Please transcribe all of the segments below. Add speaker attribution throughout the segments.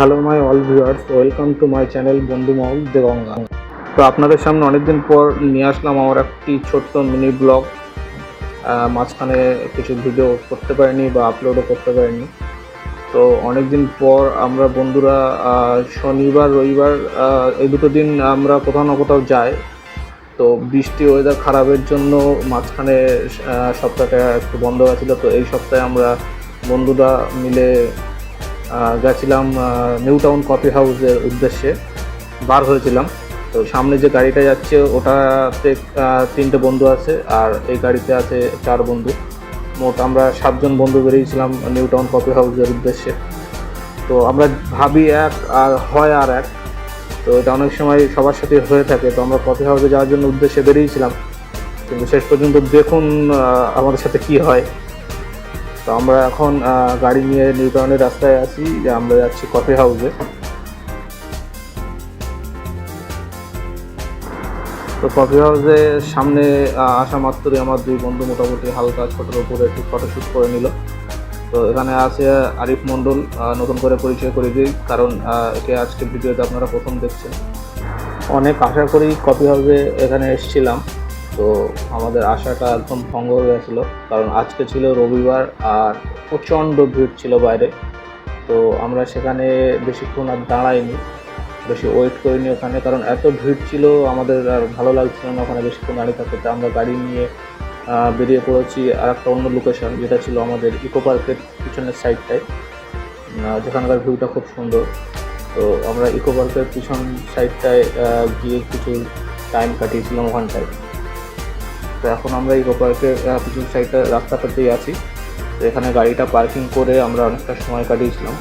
Speaker 1: Hello my all viewers, welcome to my channel বন্ধু মহল দেগঙ্গা। তো আপনাদের সামনে অনেকদিন পর নিয়ে আসলাম আমার একটি ছোট্ট মিনি ব্লগ। মাঝখানে কিছু ভিডিও করতে পারিনি বা আপলোডও করতে পারিনি। তো অনেকদিন পর আমরা বন্ধুরা শনিবার রবিবার এই দুটো দিন আমরা কোথাও না কোথাও যাই। তো বৃষ্টি ওয়েদার খারাপের জন্য মাঝখানে সপ্তাহটা একটু বন্ধ হয়েছিল। তো এই সপ্তাহে আমরা বন্ধুরা মিলে গেছিলাম নিউ টাউন কফি হাউসের উদ্দেশ্যে বার হয়েছিলাম। তো সামনে যে গাড়িটা যাচ্ছে ওটাতে 3টে বন্ধু আছে, আর এই গাড়িতে আছে 4 বন্ধু। মোট আমরা 7 জন বন্ধু বেরিয়েছিলাম নিউ টাউন কফি হাউসের উদ্দেশ্যে। তো আমরা ভাবি এক আর হয় আর এক, তো এটা অনেক সময় সবার সাথে হয়ে থাকে। তো আমরা কফি হাউসে যাওয়ার জন্য উদ্দেশ্যে বেরিয়েছিলাম, কিন্তু শেষ পর্যন্ত দেখুন আমাদের সাথে কি হয়। তো আমরা এখন গাড়ি নিয়ে নিউ টাউনের রাস্তায় আছি, যে আমরা যাচ্ছি কফি হাউসে। তো কফি হাউসের সামনে আসা মাত্রই আমার 2 বন্ধু মোটামুটি হালকা ছোটোর উপরে একটু ফটোশ্যুট করে নিল। তো এখানে আছে আরিফ মণ্ডল, নতুন করে পরিচয় করে দিই, কারণ একে আজকে ভিডিওতে আপনারা প্রথম দেখছেন। অনেক আশা করি কফি হাউসে এখানে এসেছিলাম, তো আমাদের আশাটা একদম ভঙ্গ হয়ে গেছিলো, কারণ আজকে ছিল রবিবার আর প্রচণ্ড ভিড় ছিল বাইরে। তো আমরা সেখানে বেশিক্ষণ আর দাঁড়াইনি, বেশি ওয়েট করিনি ওখানে, কারণ এত ভিড় ছিল আমাদের আর ভালো লাগছিল না ওখানে বেশিক্ষণ দাঁড়িয়ে থাকতে। আমরা গাড়ি নিয়ে বেরিয়ে পড়েছি আর একটা অন্য লোকেশন, যেটা ছিল আমাদের ইকো পার্কের পিছনের সাইডটায়, যেখানকার ভিউটা খুব সুন্দর। তো আমরা ইকো পার্কের পিছন সাইডটায় গিয়ে কিছু টাইম কাটিয়েছিলাম ওখানটায়। তো এখন আমরা ইকো পার্কের পিছন সাইডটা রাস্তাটাতেই আছি। তো এখানে গাড়িটা পার্কিং করে আমরা অনেকটা সময় কাটিয়েছিলাম।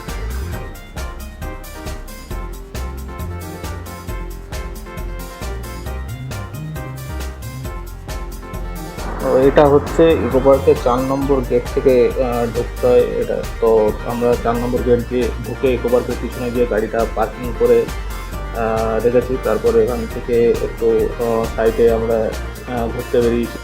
Speaker 1: তো এটা হচ্ছে ইকো পার্কের 4 নম্বর গেট থেকে ঢুকতে হয় এটা। তো আমরা 4 নম্বর গেট দিয়ে ঢুকে ইকো পার্কের পিছনে গিয়ে গাড়িটা পার্কিং করে রেখেছি। তারপরে এখান থেকে একটু সাইডে আমরা ঘুরতে বেরিয়েছি।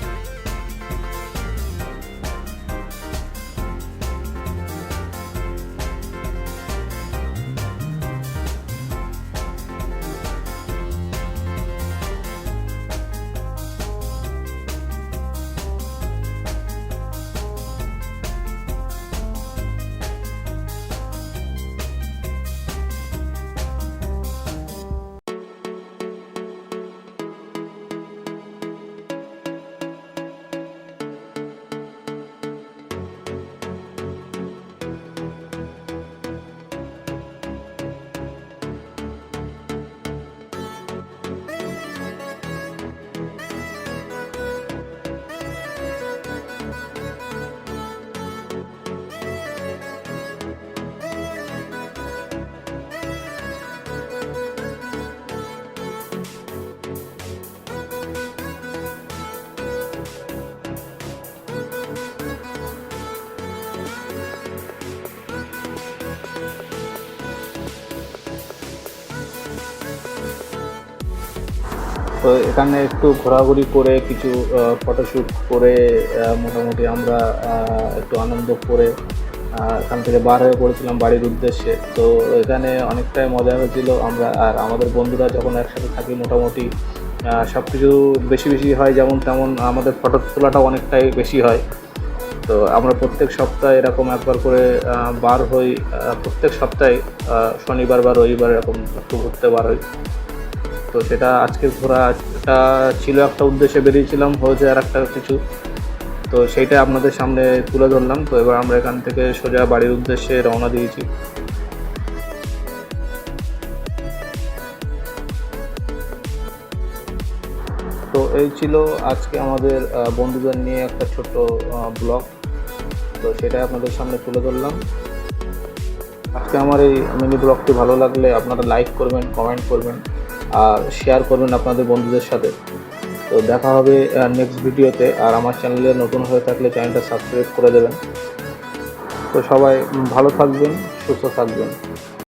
Speaker 1: তো এখানে একটু ঘোরাঘুরি করে কিছু ফটোশ্যুট করে মোটামুটি আমরা একটু আনন্দ করে এখান থেকে বার হয়ে পড়েছিলাম বাড়ির উদ্দেশ্যে। তো এখানে অনেকটাই মজা হয়েছিল। আমরা আর আমাদের বন্ধুরা যখন একসাথে থাকি মোটামুটি সব কিছু বেশি বেশি হয়, যেমন তেমন আমাদের ফটো তোলাটাও অনেকটাই বেশি হয়। তো আমরা প্রত্যেক সপ্তাহে এরকম একবার করে বার হই, প্রত্যেক সপ্তাহে শনিবার বা রবিবার এরকম একটু ঘুরতে বার হই। তো সেটা আজকের ঘোরাটা ছিল, একটা উদ্দেশ্যে বেরিয়েছিলাম, হয়েছে আর একটা কিছু। তো সেইটা আপনাদের সামনে তুলে ধরলাম। তো এবার আমরা এখান থেকে সোজা বাড়ির উদ্দেশ্যে রওনা দিয়েছি। তো এই ছিল আজকে আমাদের বন্ধুদের নিয়ে একটা ছোট্ট ব্লগ। তো সেটাই আপনাদের সামনে তুলে ধরলাম। আজকে আমার এই মিনি ব্লগটি ভালো লাগলে আপনারা লাইক করবেন, কমেন্ট করবেন আর শেয়ার করবেন আপনাদের বন্ধুদের সাথে। তো দেখা হবে নেক্সট ভিডিওতে। আর আমার চ্যানেলে নতুন হয়ে থাকলে চ্যানেলটা সাবস্ক্রাইব করে দেবেন। তো সবাই ভালো থাকবেন, সুস্থ থাকবেন।